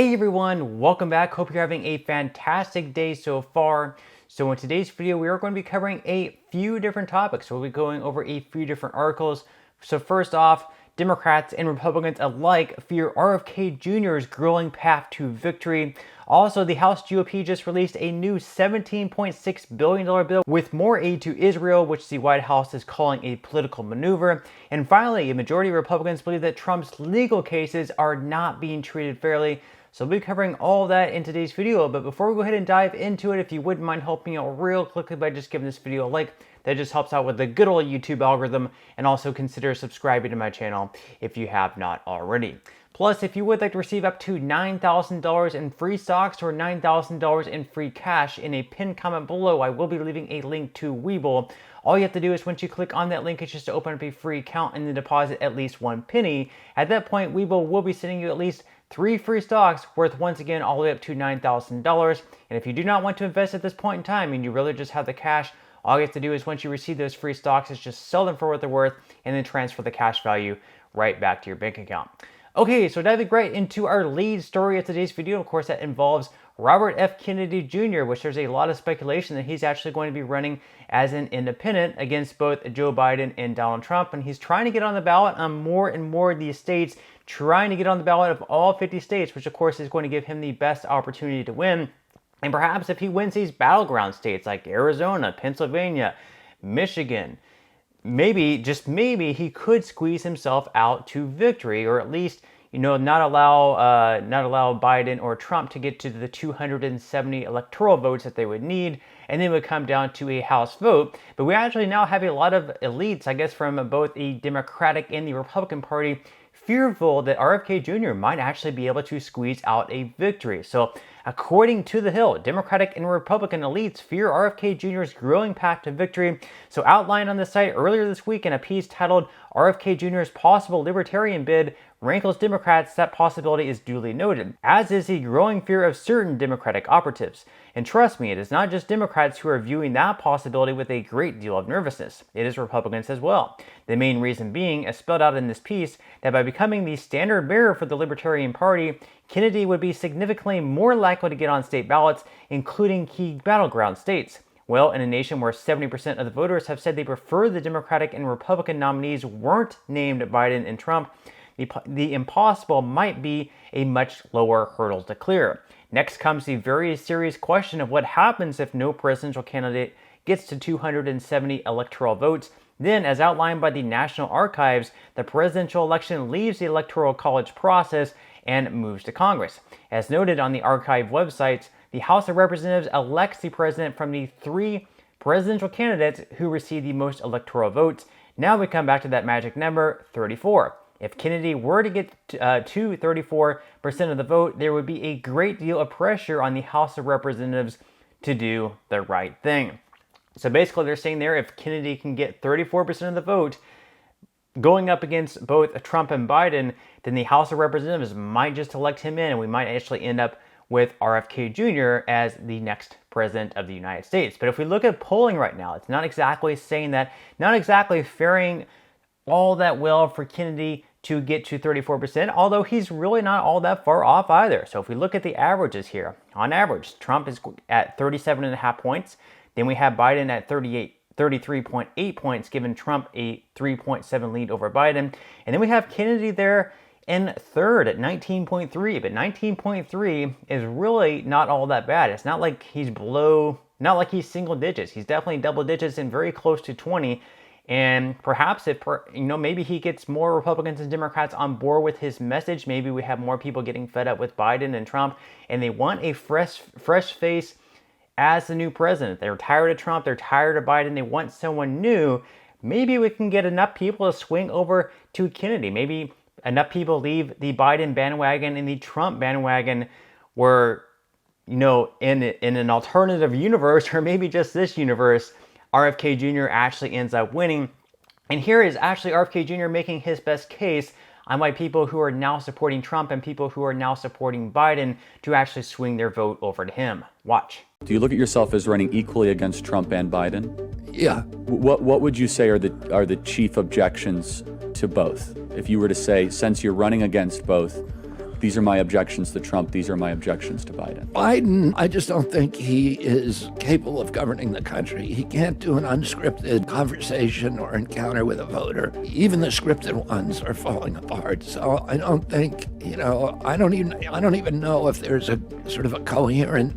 Hey everyone, welcome back. Hope you're having a fantastic day so far. So in today's video, we are going to be covering a few different topics. We'll be going over a few different articles. So first off, Democrats and Republicans alike fear RFK Jr.'s grueling path to victory. Also, the House GOP just released a new $17.6 billion bill with more aid to Israel, which the White House is calling a political maneuver. And finally, a majority of Republicans believe that Trump's legal cases are not being treated fairly. So we'll be covering all that in today's video, but before we go ahead and dive into it, if you wouldn't mind helping out real quickly by just giving this video a like, that just helps out with the good old YouTube algorithm, and also consider subscribing to my channel if you have not already. Plus, if you would like to receive up to $9,000 in free stocks or $9,000 in free cash, in a pinned comment below, I will be leaving a link to Webull. All you have to do is once you click on that link, it's just to open up a free account and then deposit at least 1 penny. At that point, Webull will be sending you at least 3 free stocks worth, once again, all the way up to $9,000. And if you do not want to invest at this point in time and you really just have the cash, all you have to do is once you receive those free stocks is just sell them for what they're worth and then transfer the cash value right back to your bank account. Okay, so diving right into our lead story of today's video, of course, that involves Robert F. Kennedy Jr., which there's a lot of speculation that he's actually going to be running as an independent against both Joe Biden and Donald Trump. And he's trying to get on the ballot on more and more of these states, trying to get on the ballot of all 50 states, which of course is going to give him the best opportunity to win. And perhaps if he wins these battleground states like Arizona, Pennsylvania, Michigan, maybe, just maybe, he could squeeze himself out to victory, or at least, not allow Biden or Trump to get to the 270 electoral votes that they would need, and then it would come down to a House vote. But we actually now have a lot of elites, I guess, from both the Democratic and the Republican Party, fearful that RFK Jr. might actually be able to squeeze out a victory. So according to The Hill, Democratic and Republican elites fear RFK Jr.'s growing path to victory. So outlined on the site earlier this week in a piece titled RFK Jr.'s Possible Libertarian Bid Rankles Democrats, that possibility is duly noted, as is the growing fear of certain Democratic operatives. And trust me, it is not just Democrats who are viewing that possibility with a great deal of nervousness. It is Republicans as well. The main reason being, as spelled out in this piece, that by becoming the standard bearer for the Libertarian Party, Kennedy would be significantly more likely to get on state ballots, including key battleground states. Well, in a nation where 70% of the voters have said they prefer the Democratic and Republican nominees weren't named Biden and Trump, the impossible might be a much lower hurdle to clear. Next comes the very serious question of what happens if no presidential candidate gets to 270 electoral votes. Then, as outlined by the National Archives, the presidential election leaves the Electoral College process and moves to Congress. As noted on the archive websites, the House of Representatives elects the president from the 3 presidential candidates who receive the most electoral votes. Now we come back to that magic number, 34. If Kennedy were to get to 34% of the vote, there would be a great deal of pressure on the House of Representatives to do the right thing. So basically they're saying there, if Kennedy can get 34% of the vote, going up against both Trump and Biden, then the House of Representatives might just elect him in, and we might actually end up with RFK Jr. as the next president of the United States. But if we look at polling right now, it's not exactly saying that, not exactly faring all that well for Kennedy to get to 34%, although he's really not all that far off either. So if we look at the averages here, on average, Trump is at 37.5 points. Then we have Biden at 33.8 points, giving Trump a 3.7 lead over Biden. And then we have Kennedy there in third at 19.3, but 19.3 is really not all that bad. It's not like he's not like he's single digits. He's definitely double digits and very close to 20. And perhaps if, maybe he gets more Republicans and Democrats on board with his message, maybe we have more people getting fed up with Biden and Trump, and they want a fresh face as the new president. They're tired of Trump, they're tired of Biden, they want someone new. Maybe we can get enough people to swing over to Kennedy. Maybe enough people leave the Biden bandwagon and the Trump bandwagon, where, in an alternative universe, or maybe just this universe, RFK Jr. actually ends up winning. And here is actually RFK Jr. making his best case on why people who are now supporting Trump and people who are now supporting Biden to actually swing their vote over to him. Watch. Do you look at yourself as running equally against Trump and Biden? Yeah. What would you say are the chief objections to both? If you were to say, since you're running against both, these are my objections to Trump, these are my objections to Biden? Biden, I just don't think he is capable of governing the country. He can't do an unscripted conversation or encounter with a voter. Even the scripted ones are falling apart. So I don't think, I don't even know if there's a sort of a coherent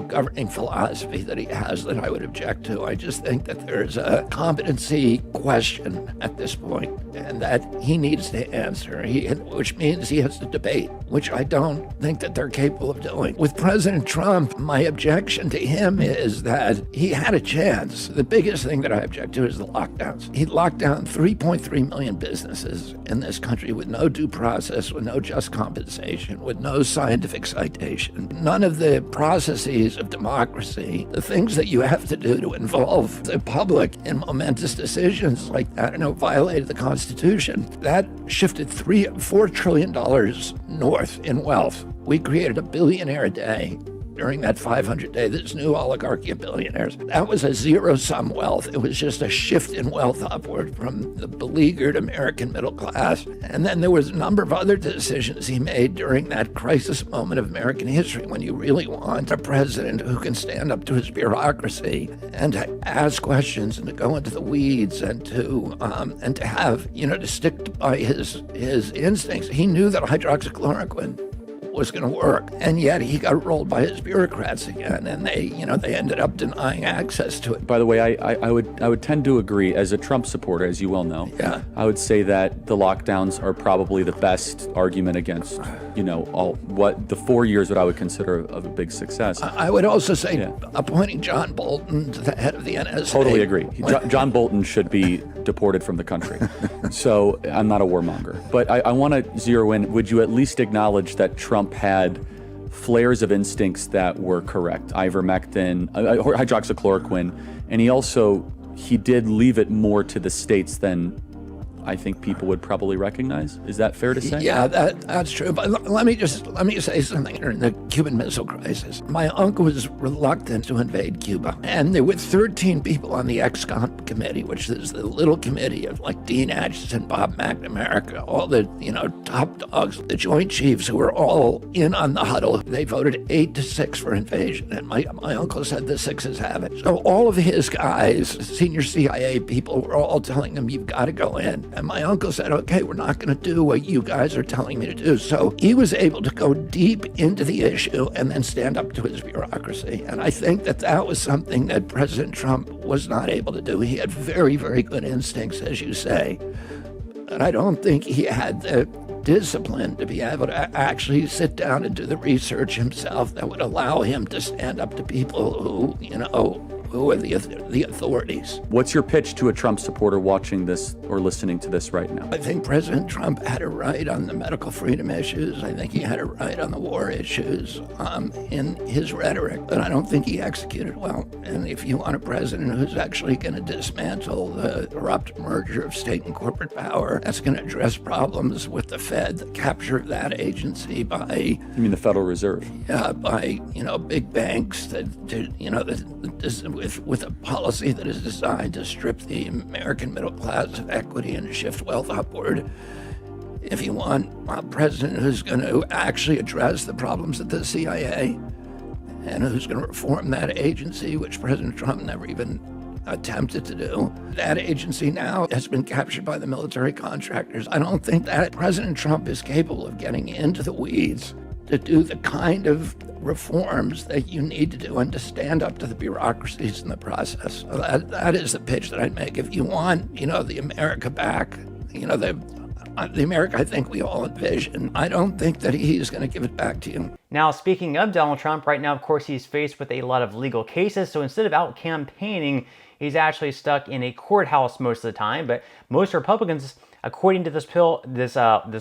governing philosophy that he has that I would object to. I just think that there's a competency question at this point, and that he needs to answer, which means he has to debate, which I don't think that they're capable of doing. With President Trump, my objection to him is that he had a chance. The biggest thing that I object to is the lockdowns. He locked down 3.3 million businesses in this country with no due process, with no just compensation, with no scientific citation. None of the processes of democracy, the things that you have to do to involve the public in momentous decisions like that, violated the Constitution. That shifted $4 trillion north in wealth. We created a billionaire a day during that 500-day, this new oligarchy of billionaires. That was a zero-sum wealth. It was just a shift in wealth upward from the beleaguered American middle class. And then there was a number of other decisions he made during that crisis moment of American history, when you really want a president who can stand up to his bureaucracy and to ask questions and to go into the weeds and to have, to stick by his instincts. He knew that hydroxychloroquine was going to work, and yet he got rolled by his bureaucrats again, and they ended up denying access to it. By the way, I would tend to agree. As a Trump supporter, as you well know, yeah, I would say that the lockdowns are probably the best argument against, all what the 4 years that I would consider of a big success. I would also say appointing John Bolton to the head of the NSA. Totally agree. John Bolton should be deported from the country. So I'm not a warmonger, but I want to zero in. Would you at least acknowledge that Trump had flares of instincts that were correct, ivermectin, hydroxychloroquine, and he did leave it more to the states than I think people would probably recognize. Is that fair to say? Yeah, that's true. But let me say something. During the Cuban Missile Crisis, my uncle was reluctant to invade Cuba, and there were 13 people on the ex-con committee, which is the little committee of like Dean Acheson, Bob McNamara, all the top dogs, the Joint Chiefs, who were all in on the huddle. They voted 8-6 for invasion, and my uncle said the Sixes have it. So all of his guys, senior CIA people, were all telling him, "You've got to go in." And my uncle said, "Okay, we're not going to do what you guys are telling me to do." So he was able to go deep into the issue and then stand up to his bureaucracy. And I think that was something that President Trump was not able to do. He had very, very good instincts, as you say. And I don't think he had the discipline to be able to actually sit down and do the research himself that would allow him to stand up to people who are the authorities. What's your pitch to a Trump supporter watching this or listening to this right now? I think President Trump had it right on the medical freedom issues. I think he had it right on the war issues in his rhetoric, but I don't think he executed well. And if you want a president who's actually going to dismantle the corrupt merger of state and corporate power, that's going to address problems with the Fed, the capture of that agency by... You mean the Federal Reserve? Yeah, by, big banks with a policy that is designed to strip the American middle class of equity and shift wealth upward. If you want a president who's going to actually address the problems at the CIA and who's going to reform that agency, which President Trump never even attempted to do, that agency now has been captured by the military contractors. I don't think that President Trump is capable of getting into the weeds to do the kind of reforms that you need to do and to stand up to the bureaucracies in the process. So that is the pitch that I'd make. If you want, the America back, the America I think we all envision, I don't think that he's going to give it back to you. Now, speaking of Donald Trump, right now, of course, he's faced with a lot of legal cases. So instead of out campaigning, he's actually stuck in a courthouse most of the time. But most Republicans, according to this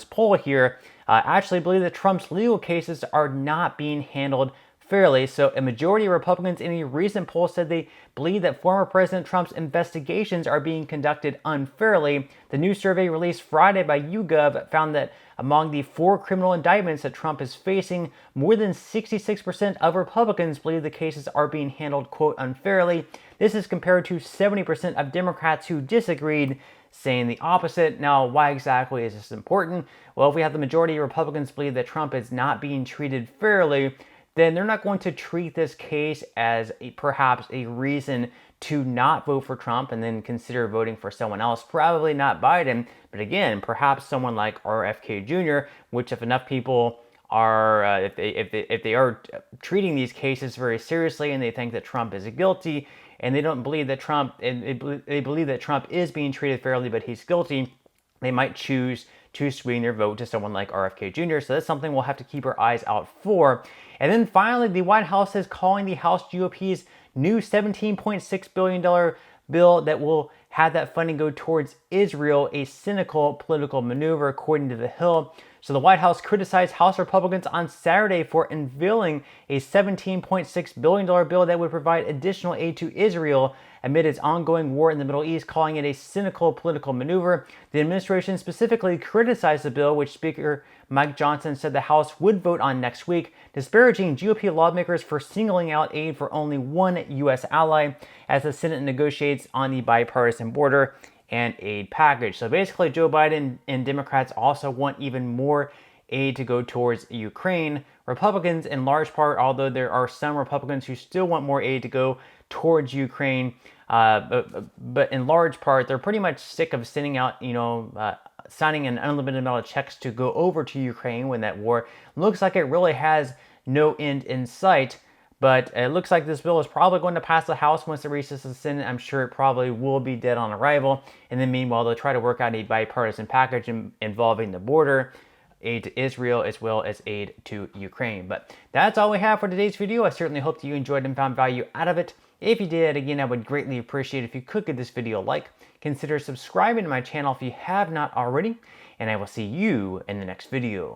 poll here, actually believe that Trump's legal cases are not being handled fairly. So a majority of Republicans in a recent poll said they believe that former President Trump's investigations are being conducted unfairly. The new survey released Friday by YouGov found that among the 4 criminal indictments that Trump is facing, more than 66% of Republicans believe the cases are being handled, quote, unfairly. This is compared to 70% of Democrats who disagreed. saying the opposite. Now, why exactly is this important? Well, if we have the majority of Republicans believe that Trump is not being treated fairly, then they're not going to treat this case as perhaps a reason to not vote for Trump and then consider voting for someone else, probably not Biden, but again, perhaps someone like RFK Jr., which if enough people are, if they are treating these cases very seriously and they think that Trump is guilty and they don't believe that Trump, and they believe that Trump is being treated fairly, but he's guilty, they might choose to swing their vote to someone like RFK Jr. So that's something we'll have to keep our eyes out for. And then finally, the White House is calling the House GOP's new $17.6 billion bill that will have that funding go towards Israel a cynical political maneuver, according to The Hill. So the White House criticized House Republicans on Saturday for unveiling a $17.6 billion bill that would provide additional aid to Israel amid its ongoing war in the Middle East, calling it a cynical political maneuver. The administration specifically criticized the bill, which Speaker Mike Johnson said the House would vote on next week, disparaging GOP lawmakers for singling out aid for only one U.S. ally as the Senate negotiates on the bipartisan border and aid package. So basically, Joe Biden and Democrats also want even more aid to go towards Ukraine. Republicans, in large part, although there are some Republicans who still want more aid to go towards Ukraine, but in large part, they're pretty much sick of sending out, signing an unlimited amount of checks to go over to Ukraine when that war looks like it really has no end in sight. But it looks like this bill is probably going to pass the House once it reaches the Senate. I'm sure it probably will be dead on arrival. And then meanwhile, they'll try to work out a bipartisan package involving the border, aid to Israel, as well as aid to Ukraine. But that's all we have for today's video. I certainly hope that you enjoyed and found value out of it. If you did, again, I would greatly appreciate it if you could give this video a like. Consider subscribing to my channel if you have not already. And I will see you in the next video.